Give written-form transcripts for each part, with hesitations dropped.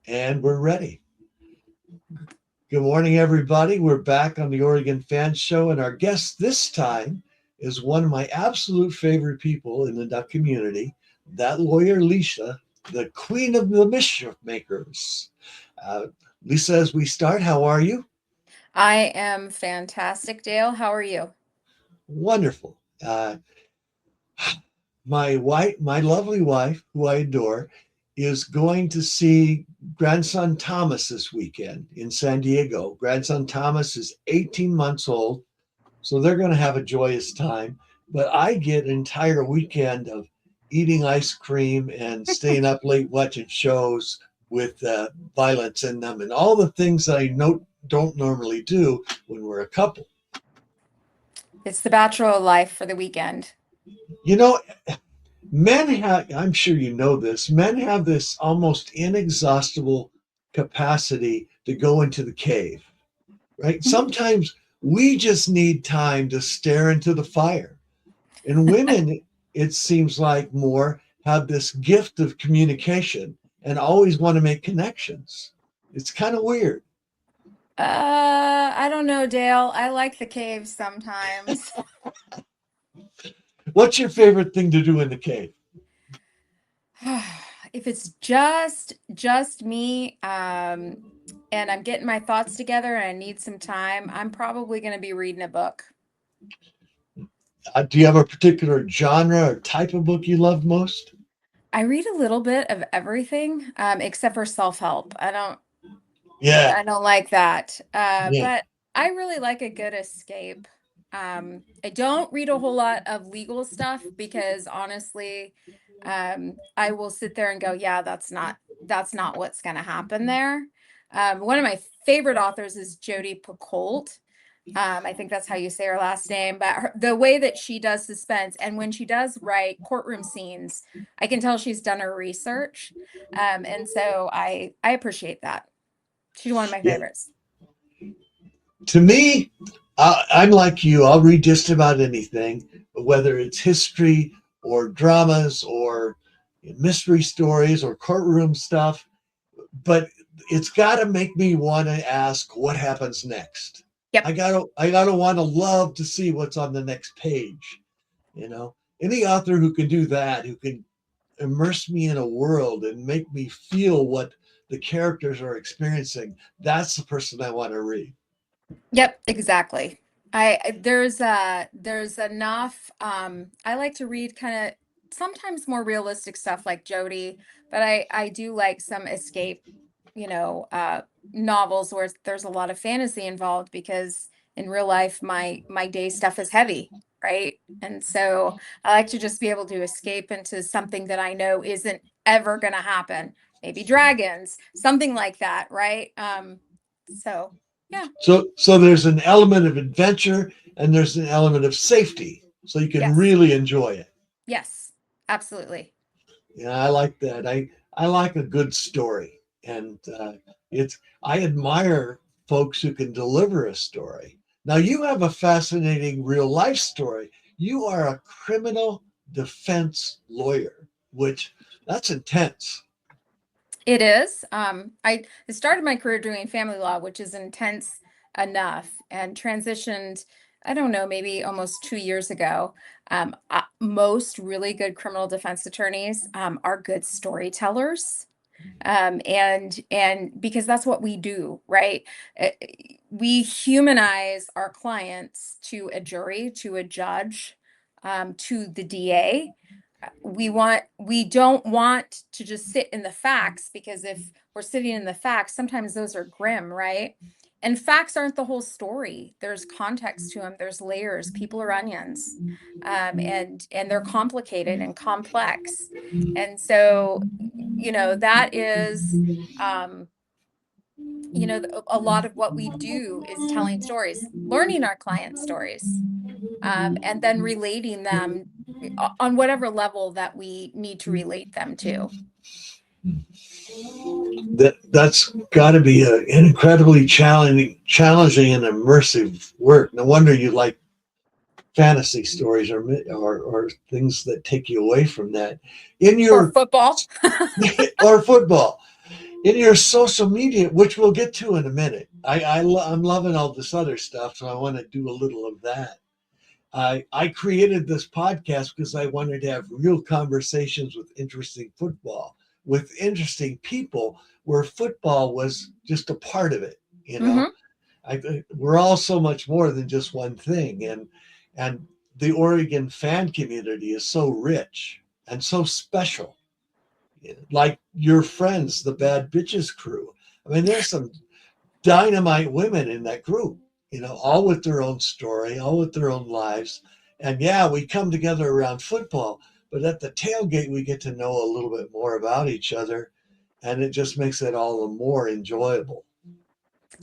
And we're ready. Good morning, everybody. We're back on the Oregon Fan Show, and our guest this time is one of my absolute favorite people in the duck community, that lawyer Lisa, the queen of the Mischief Makers. Uh, Lisa, as we start, how are you? I am fantastic, Dale. How are you? Wonderful. My lovely wife, who I adore, is going to see grandson Thomas this weekend in San Diego. Grandson Thomas is 18 months old, so they're going to have a joyous time. But I get an entire weekend of eating ice cream and staying up late watching shows with violence in them and all the things I don't normally do when we're a couple. It's the bachelor life for the weekend. You know, men have, I'm sure you know this, men have this almost inexhaustible capacity to go into the cave, right? Sometimes we just need time to stare into the fire. And women, it seems like more have this gift of communication and always want to make connections. It's kind of weird. I don't know, Dale. I like the caves sometimes. What's your favorite thing to do in the cave? If it's just me, and I'm getting my thoughts together and I need some time, I'm probably going to be reading a book. Do you have a particular genre or type of book you love most? I read a little bit of everything, except for self-help. Yeah, I don't like that. yeah. But I really like a good escape. I don't read a whole lot of legal stuff because honestly, I will sit there and go, yeah, that's not what's going to happen there. One of my favorite authors is Jodi Picoult. I think that's how you say her last name, but the way that she does suspense and when she does write courtroom scenes, I can tell she's done her research. And so I appreciate that. She's one of my Yeah. favorites. To me, I'm like you. I'll read just about anything, whether it's history or dramas or mystery stories or courtroom stuff. But it's got to make me want to ask what happens next. Yep. I gotta want to love to see what's on the next page. You know, any author who can do that, who can immerse me in a world and make me feel what the characters are experiencing, that's the person I want to read. Yep, exactly. There's enough I like to read kind of sometimes more realistic stuff like Jodi, but I do like some escape, novels where there's a lot of fantasy involved because in real life my day stuff is heavy, right? And so I like to just be able to escape into something that I know isn't ever going to happen. Maybe dragons, something like that, right? So yeah. So there's an element of adventure and there's an element of safety, so you can Yes. really enjoy it. Yes, absolutely. Yeah, I like that. I like a good story, and it's I admire folks who can deliver a story. Now you have a fascinating real life story. You are a criminal defense lawyer, which that's intense. It is. I started my career doing family law, which is intense enough, and transitioned, I don't know, maybe almost 2 years ago. Most really good criminal defense attorneys are good storytellers. And because that's what we do, right? Uh, We humanize our clients to a jury, to a judge, to the DA. We don't want to just sit in the facts because if we're sitting in the facts, sometimes those are grim, right? And facts aren't the whole story. There's context to them. There's layers. People are onions, and they're complicated and complex. And so, that is, a lot of what we do is telling stories, learning our clients' stories, and then relating them on whatever level that we need to relate them to. That's got to be an incredibly challenging and immersive work. No wonder you like fantasy stories or things that take you away from that. In Or your football. or football, in your social media, which we'll get to in a minute. I'm loving all this other stuff, so I want to do a little of that. I created this podcast because I wanted to have real conversations with interesting football, with interesting people, where football was just a part of it. You know, Hmm. we're all so much more than just one thing, and the Oregon fan community is so rich and so special. Like your friends, the Bad Bitches crew. I mean, there's some dynamite women in that group, all with their own story, all with their own lives. And yeah, we come together around football, but at the tailgate, we get to know a little bit more about each other. And it just makes it all the more enjoyable.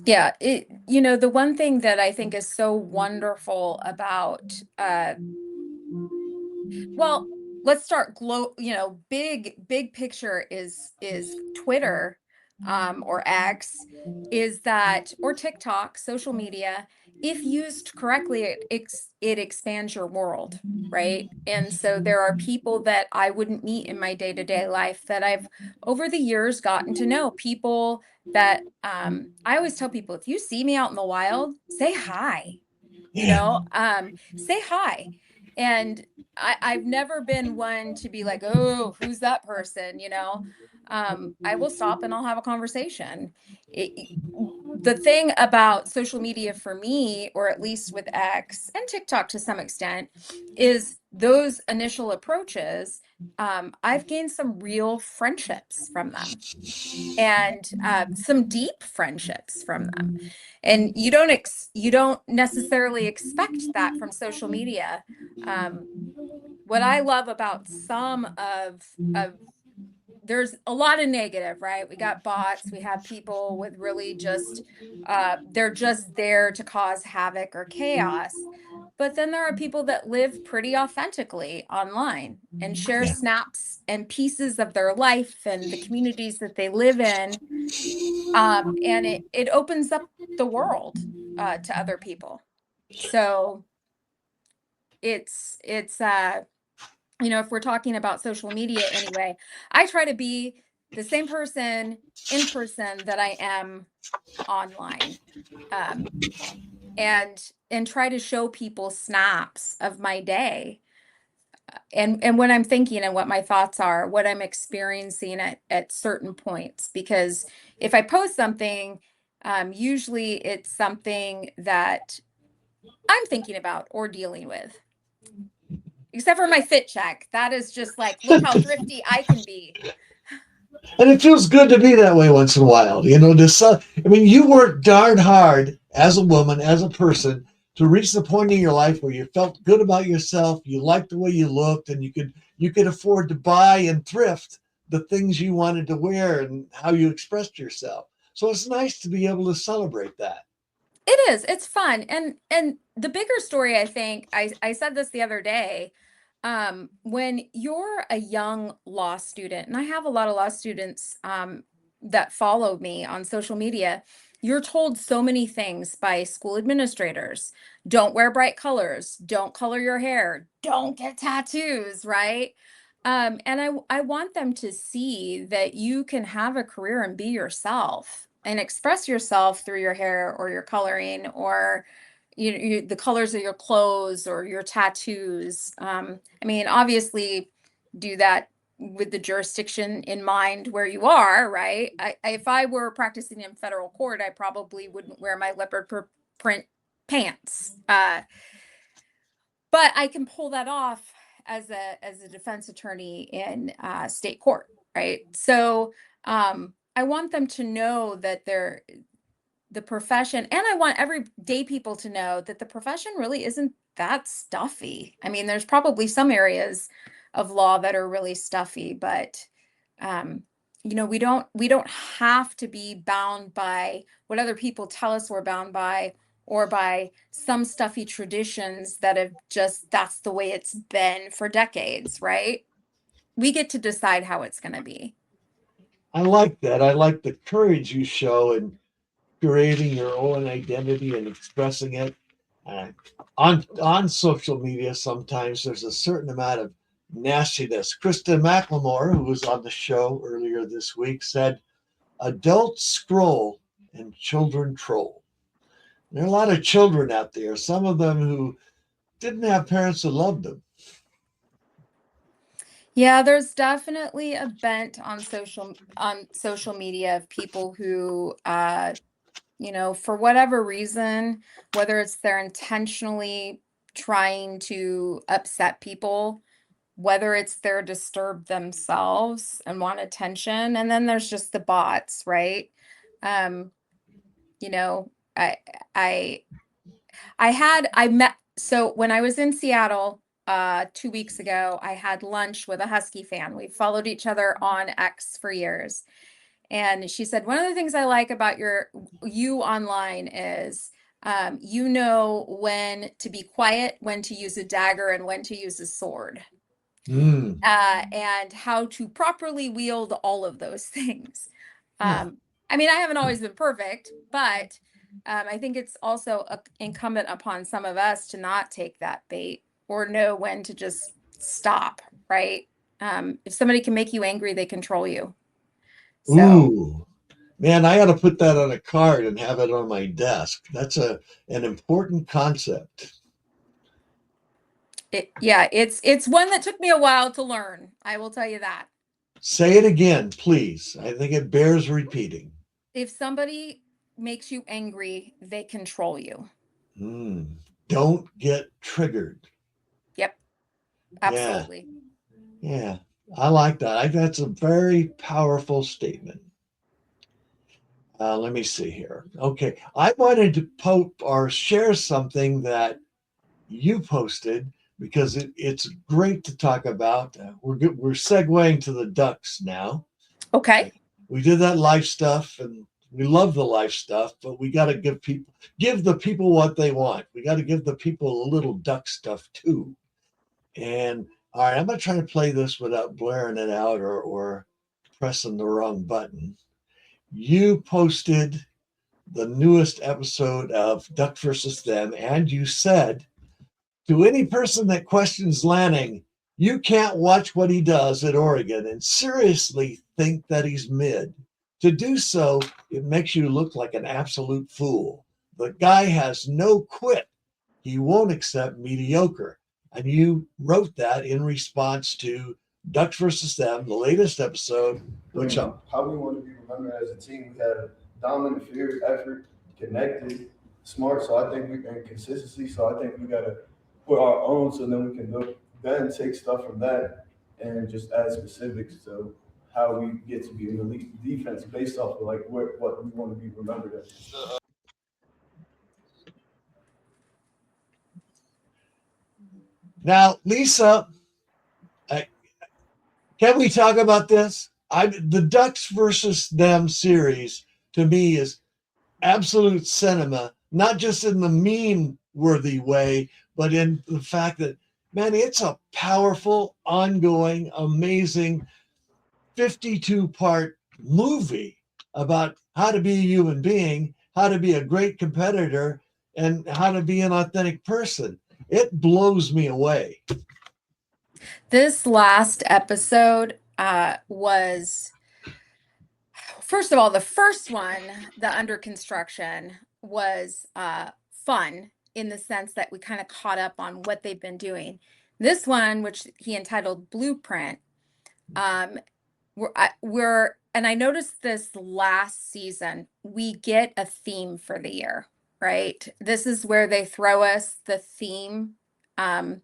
Yeah, the one thing that I think is so wonderful about well, let's start big picture is Twitter, or X, is that, or TikTok, social media, if used correctly, it expands your world, right? And so there are people that I wouldn't meet in my day-to-day life that I've over the years gotten to know. People that I always tell people, if you see me out in the wild, say hi, Yeah. say hi. And I've never been one to be like, oh, who's that person? I will stop and I'll have a conversation. The thing about social media for me, or at least with X and TikTok to some extent, is those initial approaches. I've gained some real friendships from them, and some deep friendships from them. And you don't necessarily expect that from social media. um, what I love about some of there's a lot of negative, right? We got bots, we have people with really just they're just there to cause havoc or chaos. But then there are people that live pretty authentically online and share Yeah. snaps and pieces of their life and the communities that they live in. And it opens up the world to other people. So it's if we're talking about social media anyway, I try to be the same person in person that I am online. Um, and try to show people snaps of my day, and what I'm thinking and what my thoughts are, what I'm experiencing at certain points. Because if I post something, usually it's something that I'm thinking about or dealing with. Except for my fit check. That is just like, look how thrifty I can be. And it feels good to be that way once in a while. I mean, you worked darn hard as a woman, as a person, to reach the point in your life where you felt good about yourself, you liked the way you looked, and you could afford to buy and thrift the things you wanted to wear and how you expressed yourself. So it's nice to be able to celebrate that. It is. It's fun. And the bigger story, I think, I said this the other day. When you're a young law student, and I have a lot of law students that follow me on social media, you're told so many things by school administrators. Don't wear bright colors, don't color your hair, don't get tattoos, right? And I want them to see that you can have a career and be yourself and express yourself through your hair or your coloring, or the colors of your clothes or your tattoos. I mean, obviously, do that with the jurisdiction in mind where you are, right? If I were practicing in federal court, I probably wouldn't wear my leopard print pants. But I can pull that off as a defense attorney in state court, right? So I want them to know that they're the profession, and I want everyday people to know that the profession really isn't that stuffy. I mean, there's probably some areas of law that are really stuffy, but um, we don't have to be bound by what other people tell us we're bound by, or by some stuffy traditions that have just that's the way it's been for decades, right? We get to decide how it's going to be. I like that. I like the courage you show in creating your own identity and expressing it. Uh, on social media, sometimes there's a certain amount of nastiness. Kristen McLemore, who was on the show earlier this week, said Adults scroll and children troll. There are a lot of children out there, some of them who didn't have parents that loved them. Yeah, there's definitely a bent on social media of people who for whatever reason, whether it's they're intentionally trying to upset people, whether it's they're disturbed themselves and want attention, and then there's just the bots, right? Um, you know, I I I met so when I was in Seattle 2 weeks ago, I had lunch with a Husky fan. We followed each other on X for years. And she said, one of the things I like about you online is you know when to be quiet, when to use a dagger, and when to use a sword, Mm, and how to properly wield all of those things. yeah. I mean, I haven't always been perfect, but I think it's also incumbent upon some of us to not take that bait or know when to just stop, right? If somebody can make you angry, they control you. So, Ooh, man, I got to put that on a card and have it on my desk. That's an important concept. it's one that took me a while to learn. I will tell you that. Say it again, please. I think it bears repeating. If somebody makes you angry, they control you. Mm, don't get triggered. Yep, Yeah, absolutely. yeah. I like that. I think that's a very powerful statement. Let me see here. Okay, I wanted to poke or share something that you posted because it's great to talk about. We're segueing to the ducks now. Okay. We did that life stuff, and we love the life stuff, but we got to give the people what they want. We got to give the people a little duck stuff too. And all right, I'm gonna try to play this without blaring it out or pressing the wrong button. You posted the newest episode of Duck versus Them, and you said to any person that questions Lanning, you can't watch what he does at Oregon and seriously think that he's mid. To do so, it makes you look like an absolute fool. The guy has no quit. He won't accept mediocre. And you wrote that in response to Ducks versus Them, the latest episode, which how we want to be remembered as a team. We have dominant, fierce, effort, connected, smart. So I think we and consistency. So I think we gotta put our own, so then we can look then take stuff from that and just add specifics to how we get to be an elite defense based off of like what we want to be remembered as. now, Lisa, I, can we talk about this? The Ducks versus Them series to me is absolute cinema, not just in the meme worthy way, but in the fact that, man, it's a powerful, ongoing, amazing 52-part movie about how to be a human being, how to be a great competitor, and how to be an authentic person. It blows me away. This last episode was, first of all, the first one, the under construction, was fun in the sense that we kind of caught up on what they've been doing. This one, which he entitled Blueprint, um, and I noticed this last season, we get a theme for the year, right? This is where they throw us the theme. And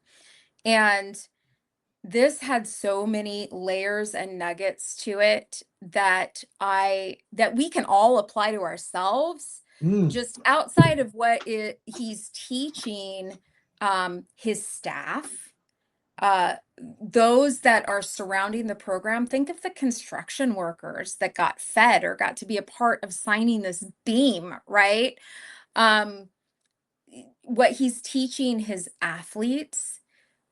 this had so many layers and nuggets to it that we can all apply to ourselves, Mm, just outside of he's teaching his staff, those that are surrounding the program. Think of the construction workers that got fed or got to be a part of signing this beam, right? Um, what he's teaching his athletes,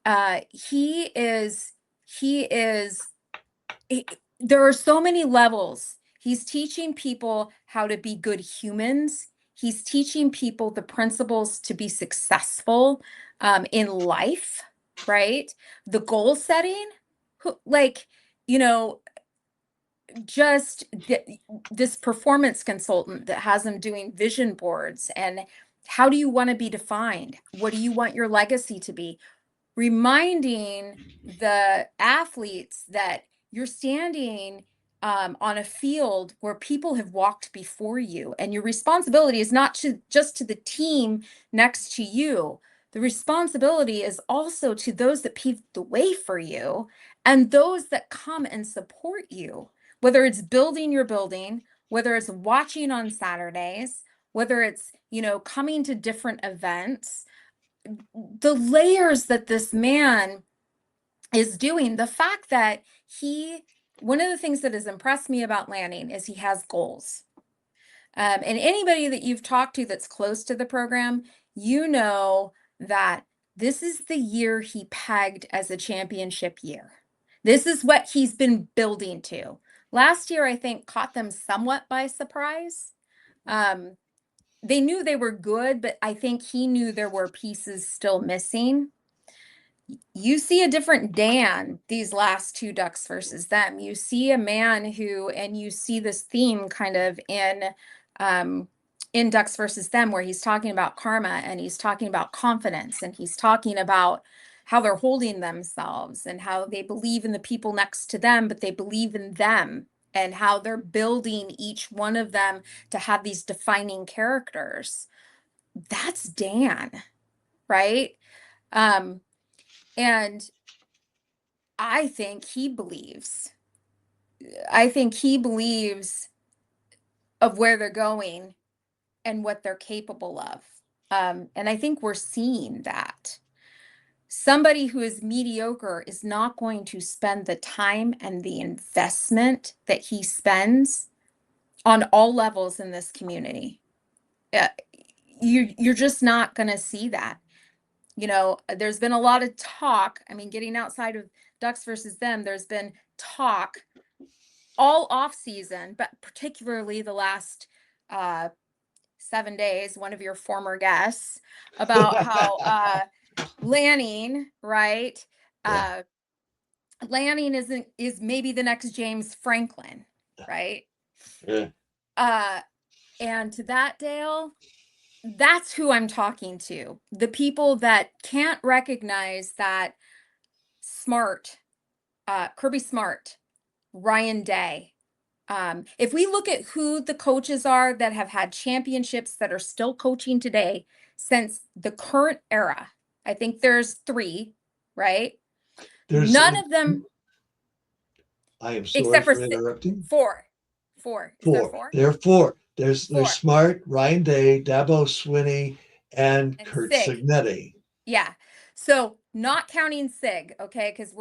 uh, he is, he is, he- there are so many levels. He's teaching people how to be good humans. He's teaching people the principles to be successful in life, right? The goal setting, like, you know, just this performance consultant that has them doing vision boards, and how do you want to be defined? What do you want your legacy to be? Reminding the athletes that you're standing on a field where people have walked before you, and your responsibility is not just to the team next to you. The responsibility is also to those that paved the way for you and those that come and support you, whether it's building your building, whether it's watching on Saturdays, whether it's, coming to different events. The layers that this man is doing, the fact that one of the things that has impressed me about Lanning is he has goals. And anybody that you've talked to that's close to the program, that this is the year he pegged as a championship year. This is what he's been building to. Last year, I think, caught them somewhat by surprise. They knew they were good, but I think he knew there were pieces still missing. You see a different Dan these last two Ducks versus them. You see a man and you see this theme kind of in Ducks versus them, where he's talking about karma, and he's talking about confidence, and he's talking about how they're holding themselves and how they believe in the people next to them, but they believe in them, and how they're building each one of them to have these defining characters. That's Dan, right? And I think he believes of where they're going and what they're capable of. And I think we're seeing that. Somebody who is mediocre is not going to spend the time and the investment that he spends on all levels in this community. You're just not going to see that. There's been a lot of talk. I mean, getting outside of Ducks versus them, there's been talk all off season, but particularly the last 7 days, one of your former guests, about how Lanning, right? Yeah. Lanning is maybe the next James Franklin, right? Yeah. And to that, Dale, that's who I'm talking to. The people that can't recognize that Kirby Smart, Ryan Day. If we look at who the coaches are that have had championships that are still coaching today since the current era, I think there's 3, right? None of them. I am sorry except for interrupting. 4. Is there 4? There are 4. There's 4. Smart, Ryan Day, Dabo Swinney, and Kurt Sig. Signetti. Yeah. So not counting Sig, okay? Because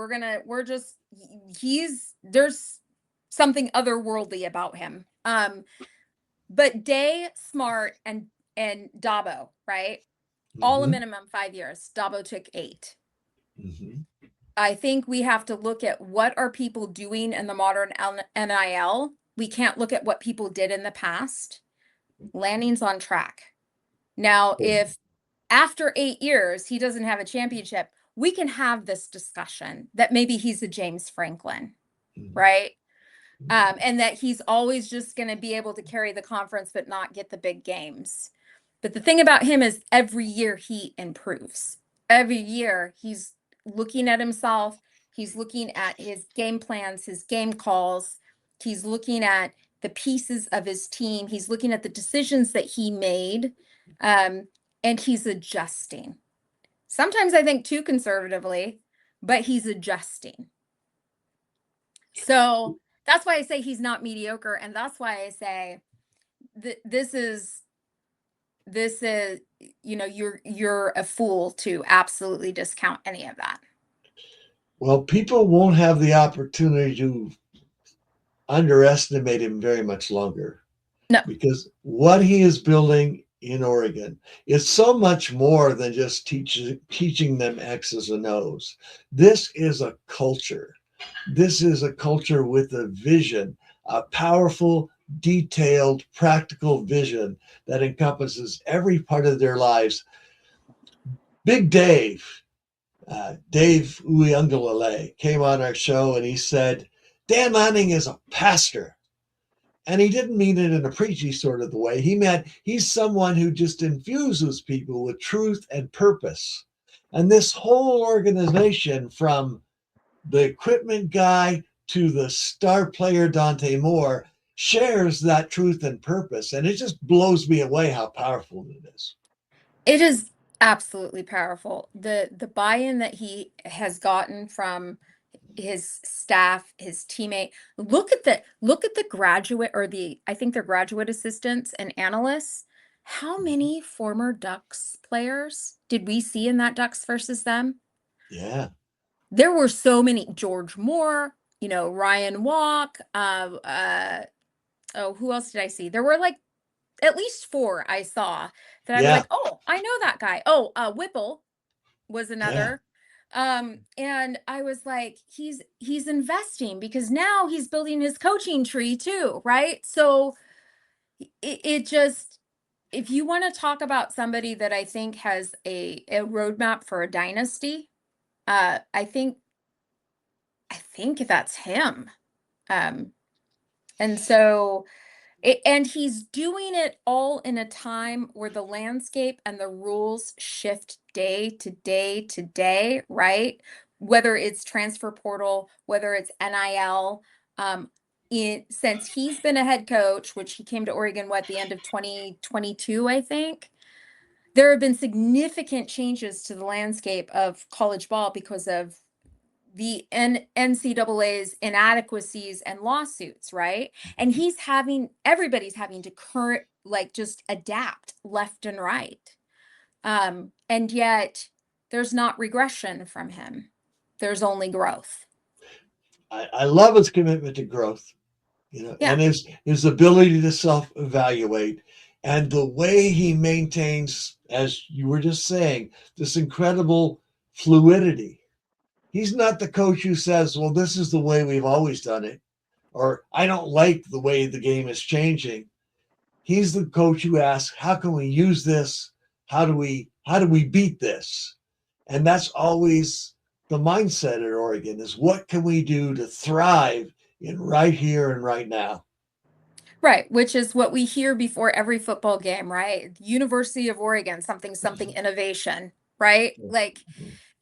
there's something otherworldly about him. But Day, Smart, and Dabo, right? All a minimum 5 years. Dabo took 8. Mm-hmm. I think we have to look at what are people doing in the modern NIL. We can't look at what people did in the past. Lanning's on track. Now, if after 8 years he doesn't have a championship, we can have this discussion that maybe he's a James Franklin, right? And that he's always just going to be able to carry the conference but not get the big games. But the thing about him is every year he improves. Every year he's looking at himself. He's looking at his game plans, his game calls. He's looking at the pieces of his team. He's looking at the decisions that he made, and he's adjusting. Sometimes I think too conservatively, but he's adjusting. So that's why I say he's not mediocre, and that's why I say this is you're a fool to absolutely discount any of that. Well, people won't have the opportunity to underestimate him very much longer. No. Because what he is building in Oregon is so much more than just teaching them X's and O's. This is a culture. This is a culture with a vision, a powerful, detailed, practical vision that encompasses every part of their lives. Big Dave Uyunglele, came on our show and he said Dan Lanning is a pastor. And he didn't mean it in a preachy sort of the way. He meant he's someone who just infuses people with truth and purpose. And this whole organization, from the equipment guy to the star player Dante Moore, shares that truth and purpose. And it just blows me away how powerful it is. It is absolutely powerful. The buy-in that he has gotten from his staff, his teammate. Look at the graduate, or I think they're graduate assistants and analysts. How many former Ducks players did we see in that Ducks versus them? Yeah. There were so many. George Moore, Ryan Walk, oh, who else did I see? There were like at least 4 I saw that I was Yeah. like, oh, I know that guy. Oh, Whipple was Yeah. another. And I was like, he's investing, because now he's building his coaching tree too, right? So it just, if you want to talk about somebody that I think has a roadmap for a dynasty, I think that's him. And so and he's doing it all in a time where the landscape and the rules shift day to day to day, right? Whether it's transfer portal, whether it's NIL. Since he's been a head coach, which he came to Oregon, the end of 2022, I think, there have been significant changes to the landscape of college ball because of the NCAA's inadequacies and lawsuits, right? And everybody's having to just adapt left and right. And yet there's not regression from him. There's only growth. I love his commitment to growth, Yeah. and his ability to self-evaluate, and the way he maintains, as you were just saying, this incredible fluidity. He's not the coach who says, well, this is the way we've always done it, or I don't like the way the game is changing. He's the coach who asks, how can we use this? How do we beat this? And that's always the mindset at Oregon, is what can we do to thrive in right here and right now? Right, which is what we hear before every football game, right? University of Oregon, something innovation, right? Like,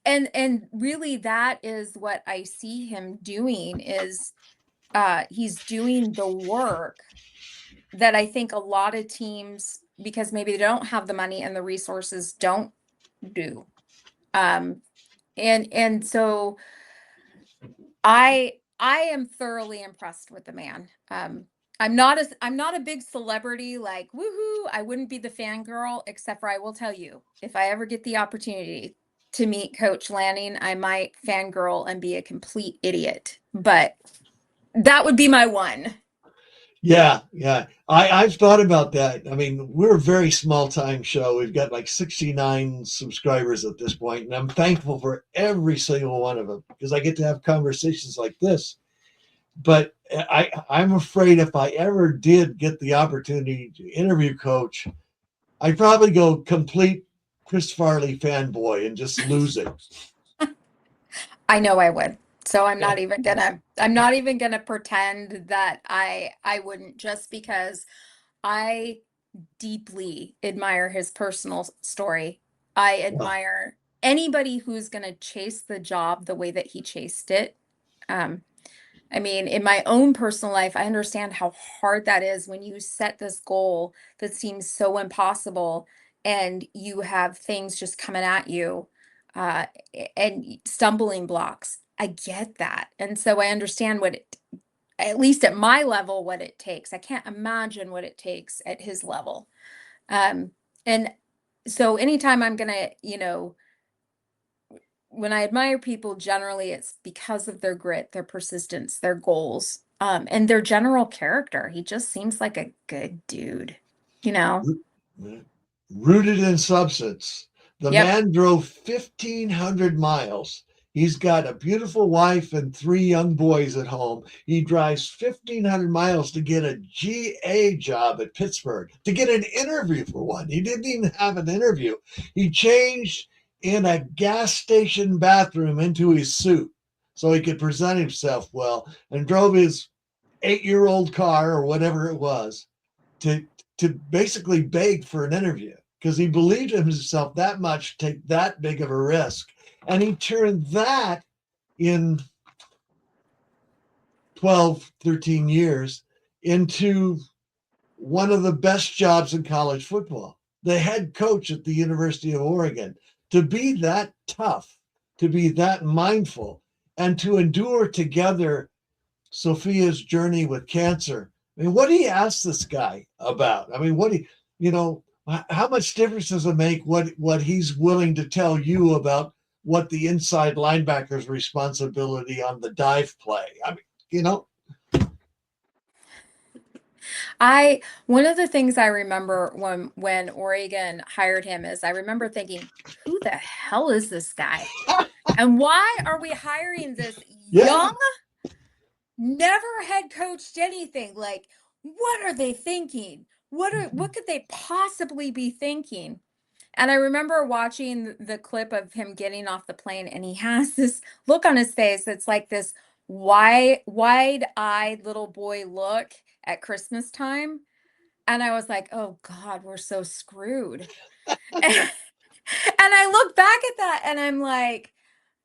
and really that is what I see him doing, is he's doing the work that I think a lot of teams, because maybe they don't have the money and the resources, don't do. And so I am thoroughly impressed with the man. I'm not a big celebrity, like, woohoo, I wouldn't be the fangirl, except for, I will tell you, if I ever get the opportunity to meet Coach Lanning, I might fangirl and be a complete idiot. But that would be my one. Yeah. I've thought about that. I mean, we're a very small time show. We've got like 69 subscribers at this point, and I'm thankful for every single one of them, because I get to have conversations like this. But I'm afraid if I ever did get the opportunity to interview Coach, I'd probably go complete Chris Farley fanboy and just lose it. I know I would. So I'm not even gonna pretend that I wouldn't, just because I deeply admire his personal story. I admire anybody who's gonna chase the job the way that he chased it. I mean, in my own personal life, I understand how hard that is when you set this goal that seems so impossible, and you have things just coming at you, uh, and stumbling blocks. I get that. And so I understand at least at my level, what it takes. I can't imagine what it takes at his level. And so anytime I'm going to, when I admire people, generally it's because of their grit, their persistence, their goals, and their general character. He just seems like a good dude, Rooted in substance. The Yep. man drove 1,500 miles. He's got a beautiful wife and 3 young boys at home. He drives 1,500 miles to get a GA job at Pittsburgh, to get an interview for one. He didn't even have an interview. He changed in a gas station bathroom into his suit. so he could present himself well, and drove his 8-year-old car or whatever it was to basically beg for an interview because he believed in himself that much to take that big of a risk. And he turned that in 12, 13 years into one of the best jobs in college football, the head coach at the University of Oregon. To be that tough, to be that mindful, and to endure together Sophia's journey with cancer. I mean, what do you ask this guy about? I mean, what do you, how much difference does it make what he's willing to tell you about what the inside linebacker's responsibility on the dive play? I mean, One of the things I remember when Oregon hired him is I remember thinking, who the hell is this guy? And why are we hiring this Yeah. young, never head coached anything? Like, what are they thinking? What could they possibly be thinking? And I remember watching the clip of him getting off the plane, and he has this look on his face. It's like this wide-eyed little boy look at Christmas time. And I was like, oh God, we're so screwed. And I look back at that and I'm like,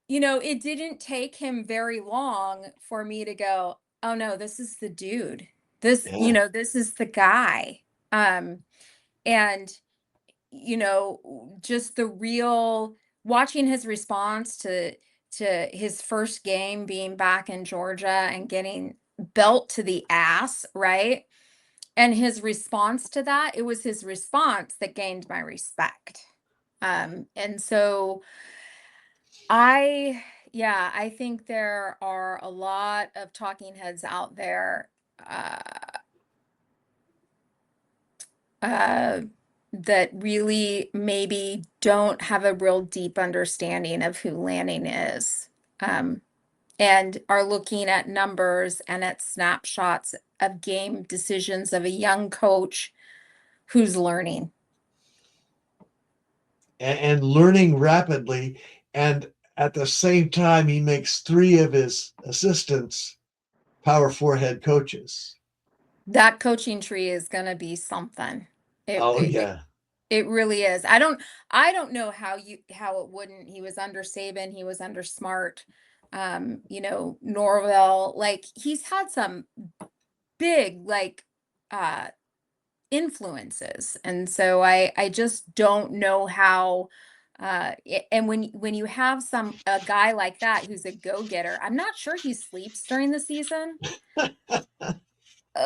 it didn't take him very long for me to go, oh no, this is the dude. Yeah. This is the guy. And just the real watching his response to his first game being back in Georgia and getting belt to the ass, right? And his response to that, it was his response that gained my respect. And so I think there are a lot of talking heads out there uh, uh, that really maybe don't have a real deep understanding of who Lanning is, and are looking at numbers and at snapshots of game decisions of a young coach who's learning. And learning rapidly. And at the same time, he makes 3 of his assistants Power 4 head coaches. That coaching tree is going to be something. It, Oh, it yeah. it really is. I don't know how it wouldn't. He was under Saban, he was under Smart, Norvell. Like he's had some big uh influences. And so I just don't know how and when you have a guy like that who's a go-getter, I'm not sure he sleeps during the season.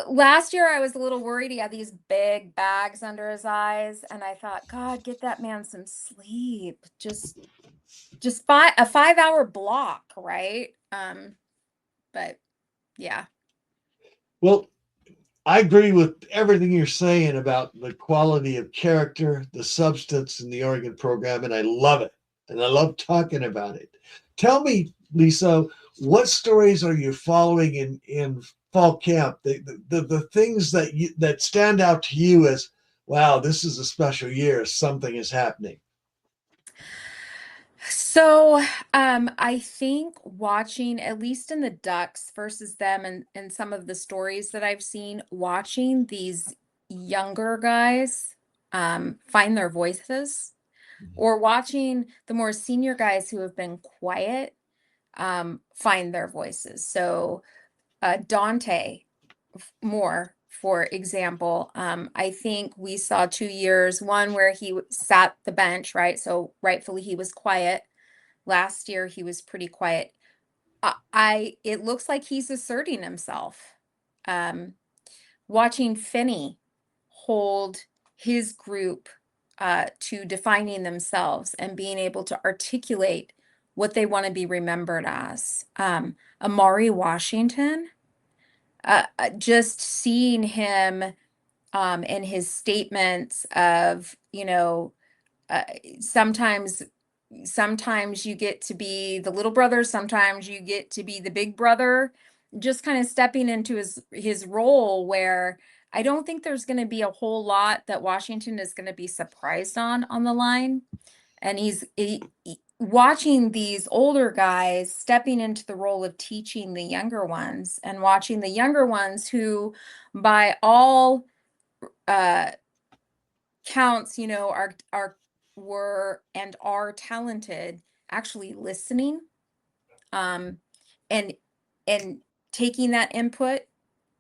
Last year I was a little worried. He had these big bags under his eyes, and I thought, God, get that man some sleep. Just a 5-hour block, right? But yeah. Well, I agree with everything you're saying about the quality of character, the substance in the Oregon program, and I love it. And I love talking about it. Tell me, Lisa, what stories are you following in fall camp? The things that stand out to you as, wow, this is a special year. Something is happening. So, I think watching, at least in the Ducks versus them and some of the stories that I've seen, watching these younger guys find their voices, or watching the more senior guys who have been quiet find their voices. So, Dante Moore, for example, I think we saw 2 years, one where he sat the bench, right? So rightfully he was quiet. Last year he was pretty quiet. It looks like he's asserting himself. Um, Watching Finney hold his group to defining themselves and being able to articulate what they want to be remembered as. Amari Washington, just seeing him in his statements of, uh, sometimes sometimes you get to be the little brother, sometimes you get to be the big brother, just kind of stepping into his role, where I don't think there's going to be a whole lot that Washington is going to be surprised on the line. And watching these older guys stepping into the role of teaching the younger ones, and watching the younger ones who, by all counts, were and are talented, actually listening, um, and and taking that input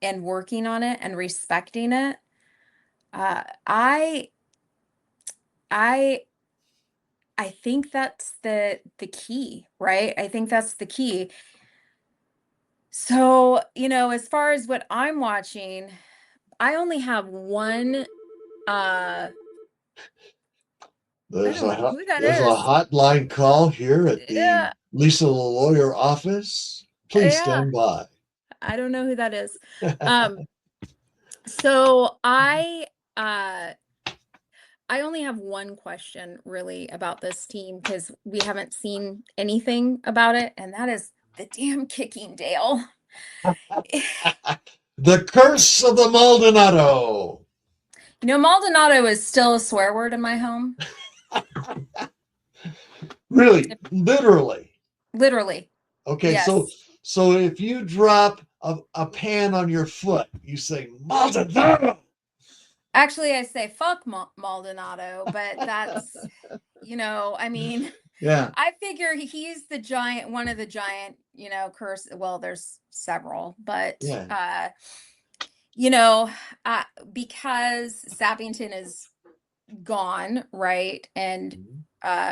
and working on it and respecting it. Uh, I I I think that's the key, right? I think that's the key. So, as far as what I'm watching, I only have one. I There's don't a know who that there's a is. hotline call here at the Yeah, Lisa the Lawyer office. Please yeah. stand by. I don't know who that is. Um, so uh I only have one question really about this team, because we haven't seen anything about it, and that is the damn kicking, Dale. The curse of the Maldonado. Maldonado is still a swear word in my home. Really, literally. Literally. Okay, so Yes. so if you drop a pan on your foot, you say Maldonado. Actually, I say fuck Maldonado, but that's, I mean, Yeah. I figure he's the giant, one of the giant, curse. Well, there's several, but, Yeah. you know, because Sappington is gone, right? And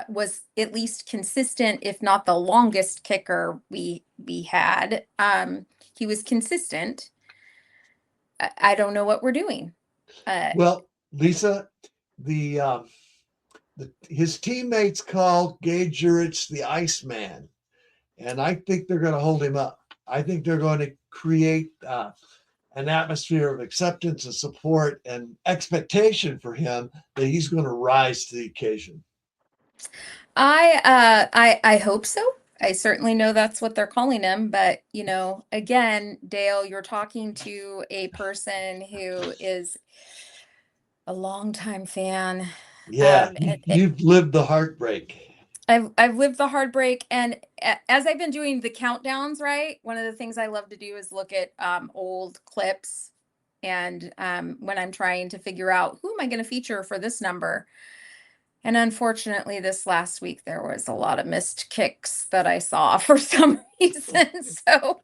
was at least consistent, if not the longest kicker we had. He was consistent. I don't know what we're doing. Well, Lisa, the his teammates call Gage Jurich the Iceman, and I think they're going to hold him up. I think they're going to create an atmosphere of acceptance and support and expectation for him that he's going to rise to the occasion. I hope so. I certainly know that's what they're calling him, but again, Dale, you're talking to a person who is a longtime fan. Yeah, And you've lived the heartbreak. I've lived the heartbreak, and as I've been doing the countdowns, right? One of the things I love to do is look at old clips, and when I'm trying to figure out who am I going to feature for this number. And unfortunately, this last week there was a lot of missed kicks that I saw for some reason. So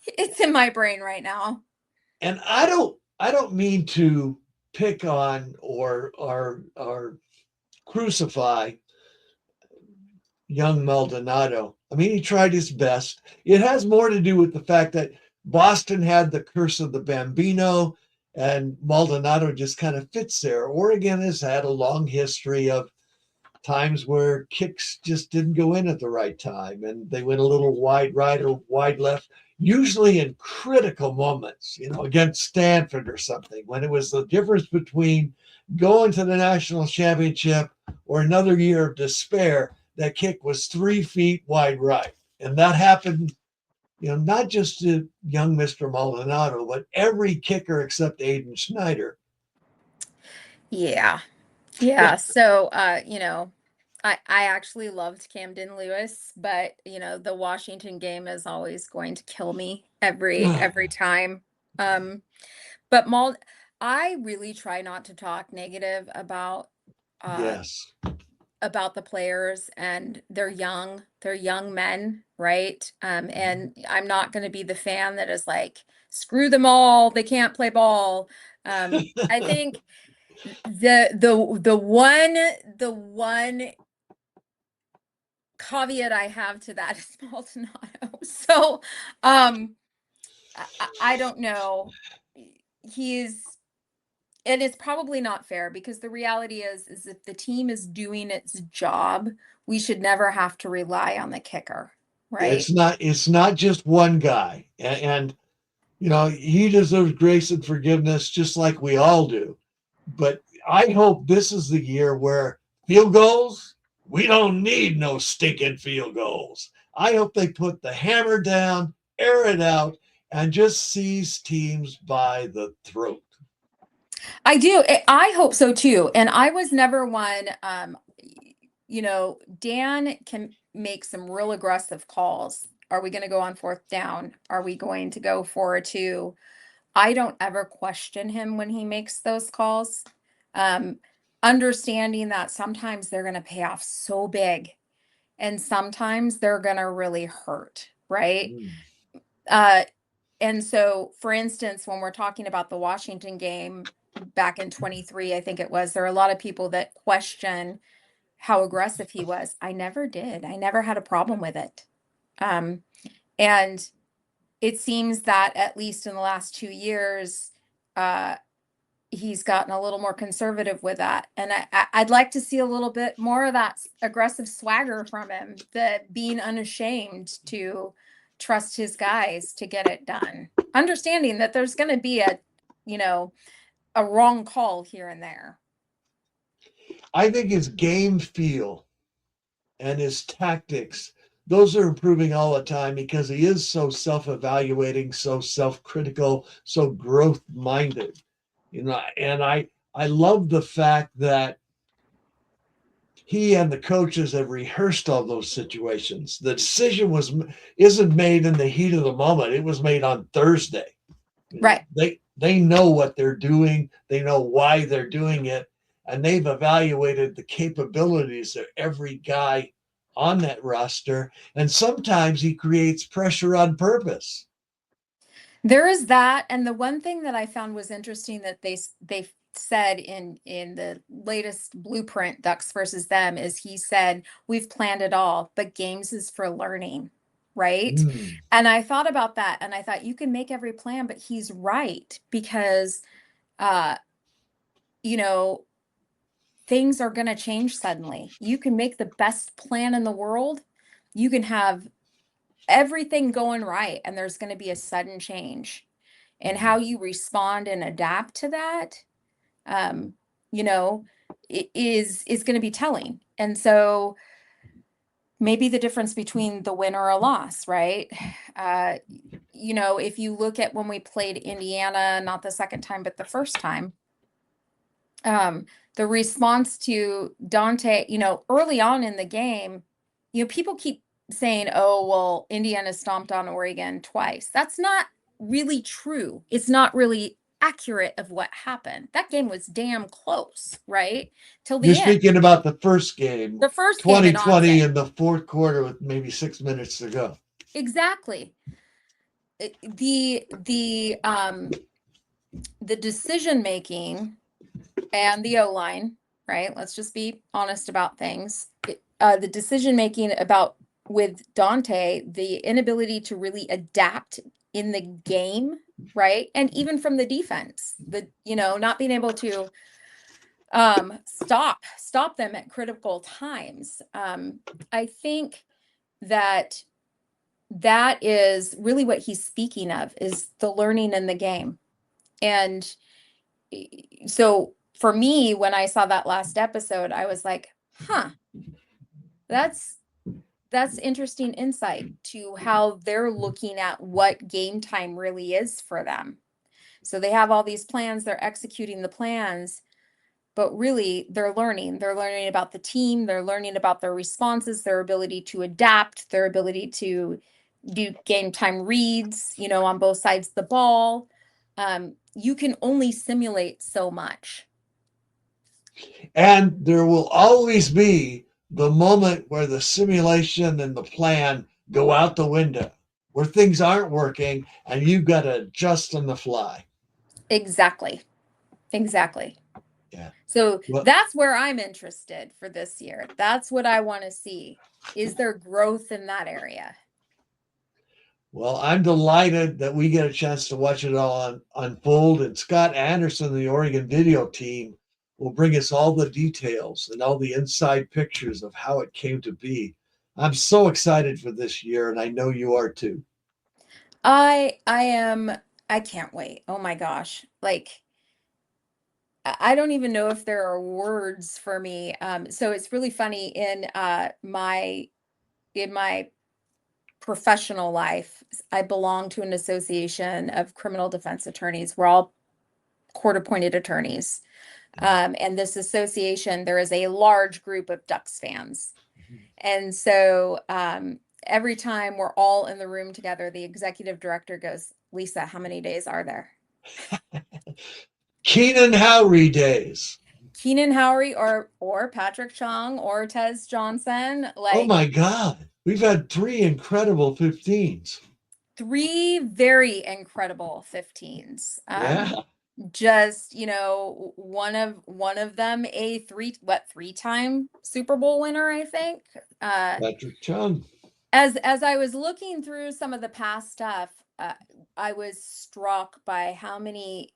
it's in my brain right now. And I don't mean to pick on or crucify young Maldonado. I mean, he tried his best. It has more to do with the fact that Boston had the curse of the Bambino, and Maldonado just kind of fits there. Oregon has had a long history of times where kicks just didn't go in at the right time, and they went a little wide right or wide left, usually in critical moments, against Stanford or something, when it was the difference between going to the national championship or another year of despair. That kick was 3 feet wide right. And that happened, not just to young Mr. Maldonado, but every kicker except Aiden Schneider. Yeah. Yeah. So, I actually loved Camden Lewis, but the Washington game is always going to kill me every time. Um, but I really try not to talk negative uh Yes. about the players, and they're young men, right? And I'm not going to be the fan that is like, screw them all, they can't play ball. I think the one caveat I have to that is Maldonado. So I don't know. He's And it's probably not fair, because the reality is if the team is doing its job, we should never have to rely on the kicker, right? It's not just one guy. And he deserves grace and forgiveness just like we all do. But I hope this is the year where field goals, we don't need no stinking field goals. I hope they put the hammer down, air it out, and just seize teams by the throat. I do. I hope so too. And I was never one. Dan can make some real aggressive calls. Are we going to go on fourth down? Are we going to go for a 2? I don't ever question him when he makes those calls. Understanding that sometimes they're going to pay off so big and sometimes they're going to really hurt, right? And so, for instance, when we're talking about the Washington game back in 23, I think it was, there are a lot of people that question how aggressive he was. I never did. I never had a problem with it. And it seems that at least in the last 2 years, he's gotten a little more conservative with that. And I'd like to see a little bit more of that aggressive swagger from him, the being unashamed to trust his guys to get it done. Understanding that there's going to be a wrong call here and there. I think his game feel and his tactics, those are improving all the time because he is so self-evaluating, so self-critical, so growth-minded. And I love the fact that he and the coaches have rehearsed all those situations. The decision isn't made in the heat of the moment. It was made on Thursday. Right. They know what they're doing. They know why they're doing it. And they've evaluated the capabilities of every guy on that roster. And sometimes he creates pressure on purpose. There is that. And the one thing that I found was interesting that they said in the latest blueprint, Ducks versus them, is he said, we've planned it all, but games is for learning. Right. And I thought about that and I thought you can make every plan, but he's right because, things are going to change suddenly. You can make the best plan in the world. You can have everything going right and there's going to be a sudden change. And how you respond and adapt to that, is going to be telling. And so maybe the difference between the win or a loss, right? If you look at when we played Indiana, not the second time, but the first time, the response to Dante, early on in the game, people keep saying, oh, well, Indiana stomped on Oregon twice. That's not really true. It's not really accurate of what happened. That game was damn close, right? Till the You're end. speaking about the first game. The first 2020 in the fourth quarter with maybe 6 minutes to go. Exactly. The decision making and the O-line, right? Let's just be honest about things. The decision making with Dante, the inability to really adapt in the game, right? And even from the defense, not being able to stop them at critical times. I think that is really what he's speaking of, is the learning in the game. And so for me, when I saw that last episode, I was like, that's interesting insight to how they're looking at what game time really is for them. So they have all these plans, they're executing the plans, but really they're learning. They're learning about the team, they're learning about their responses, their ability to adapt, their ability to do game time reads, on both sides of the ball. You can only simulate so much. And there will always be the moment where the simulation and the plan go out the window, where things aren't working and you've got to adjust on the fly. Exactly. Yeah. So that's where I'm interested for this year. That's what I want to see. Is there growth in that area? Well, I'm delighted that we get a chance to watch it all unfold. And Scott Anderson, the Oregon video team, will bring us all the details and all the inside pictures of how it came to be. I'm so excited for this year, and I know you are too. I am. I can't wait. Oh my gosh. I don't even know if there are words for me. So it's really funny in my professional life, I belong to an association of criminal defense attorneys. We're all court appointed attorneys. And this association, there is a large group of Ducks fans. And so every time we're all in the room together, the executive director goes, Lisa, how many days are there? Keenan Howry days. Keenan Howry or Patrick Chung or Tez Johnson. Oh Like, my God. We've had 3 incredible 15s. 3 very incredible 15s. Yeah. Just, one of them a 3-time Super Bowl winner, I think. Patrick Chung. As I was looking through some of the past stuff, I was struck by how many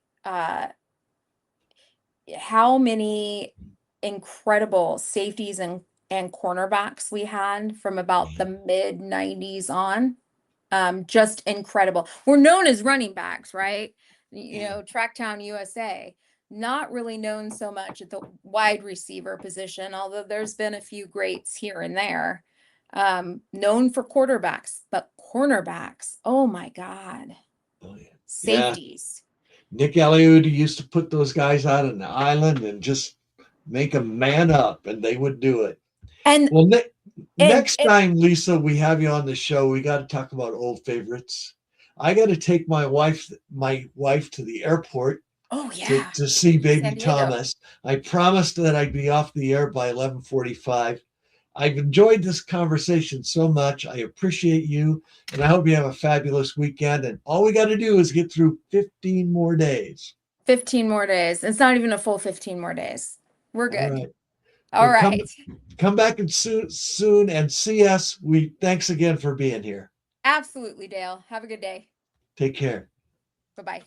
incredible safeties and cornerbacks we had from about the mid 90s on. Just incredible. We're known as running backs, right? Tracktown USA, not really known so much at the wide receiver position, although there's been a few greats here and there. Known for quarterbacks, but cornerbacks, oh my God. Oh, yeah. Safeties. Nick Elliott used to put those guys out on the island and just make them man up, and they would do it. And well, next time, Lisa, we have you on the show, we got to talk about old favorites. I got to take my wife to the airport. Oh yeah, to see baby Thomas. I promised that I'd be off the air by 11:45. I've enjoyed this conversation so much. I appreciate you, and I hope you have a fabulous weekend. And all we got to do is get through 15 more days. 15 more days. It's not even a full 15 more days. We're good. All right. Come back and soon and see us. Thanks again for being here. Absolutely, Dale. Have a good day. Take care. Bye-bye.